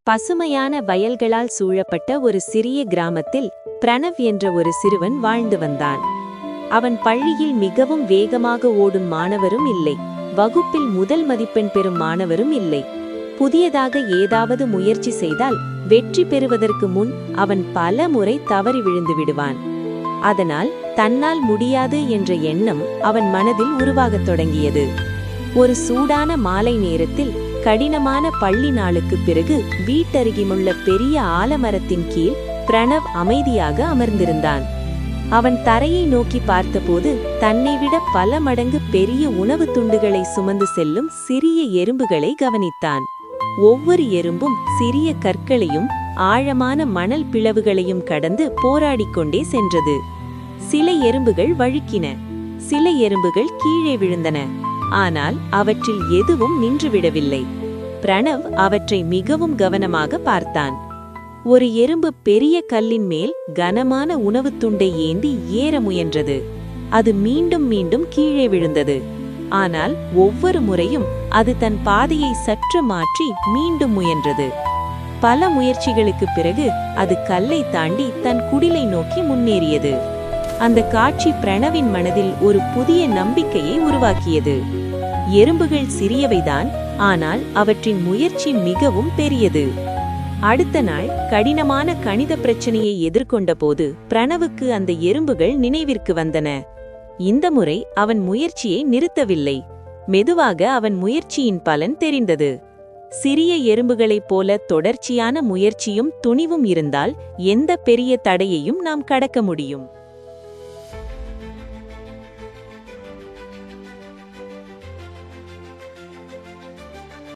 பசுமையான வயல்களால் சூழப்பட்ட ஒரு சிறிய கிராமத்தில் பிரணவ் என்ற ஒரு சிறுவன் வாழ்ந்து வந்தான். அவன் பள்ளியில் மிகவும் வேகமாக ஓடும் மாணவரும் இல்லை, வகுப்பில் முதல் மதிப்பெண் பெறும் மாணவரும் இல்லை. புதியதாக ஏதாவது முயற்சி செய்தால் வெற்றி பெறுவதற்கு முன் அவன் பல முறை தவறி விழுந்து விடுவான். அதனால் தன்னால் முடியாது என்ற எண்ணம் அவன் மனதில் உருவாகத் தொடங்கியது. ஒரு சூடான மாலை நேரத்தில் கடினமான பள்ளி நாளுக்குப் பிறகு வீட்டருகிலுள்ள பெரிய ஆலமரத்தின் கீழ் பிரணவ் அமைதியாக அமர்ந்திருந்தான். அவன் தரையை நோக்கி பார்த்தபோது தன்னை விட பல மடங்கு பெரிய உணவு துண்டுகளை சுமந்து செல்லும் சிறிய எறும்புகளை கவனித்தான். ஒவ்வொரு எறும்பும் சிறிய கற்களையும் ஆழமான மணல் பிளவுகளையும் கடந்து போராடிக்கொண்டே சென்றது. சில எறும்புகள் வழுக்கின, சில எறும்புகள் கீழே விழுந்தன. ஆனால் அவற்றில் எதுவும் நின்றுவிடவில்லை. பிரணவ் அவற்றை மிகவும் கவனமாக பார்த்தான். ஒரு எறும்பு பெரிய கல்லின் மேல் கனமான உணவுத் துண்டை ஏந்தி ஏற முயன்றது. அது மீண்டும் மீண்டும் கீழே விழுந்தது. ஆனால் ஒவ்வொரு முறையும் அது தன் பாதையை சற்று மாற்றி மீண்டும் முயன்றது. பல முயற்சிகளுக்குப் பிறகு அது கல்லை தாண்டி தன் குடிலை நோக்கி முன்னேறியது. அந்த காட்சி பிரணவின் மனதில் ஒரு புதிய நம்பிக்கையை உருவாக்கியது. எறும்புகள் சிறியவைதான், ஆனால் அவற்றின் முயற்சி மிகவும் பெரியது. அடுத்த நாள் கடினமான கணித பிரச்சனையை எதிர்கொண்ட போது பிரணவுக்கு அந்த எறும்புகள் நினைவிற்கு வந்தன. இந்த முறை அவன் முயற்சியை நிறுத்தவில்லை. மெதுவாக அவன் முயற்சியின் பலன் தெரிந்தது. சிறிய எறும்புகளைப் போல தொடர்ச்சியான முயற்சியும் துணிவும் இருந்தால் எந்த பெரிய தடையையும் நாம் கடக்க முடியும்.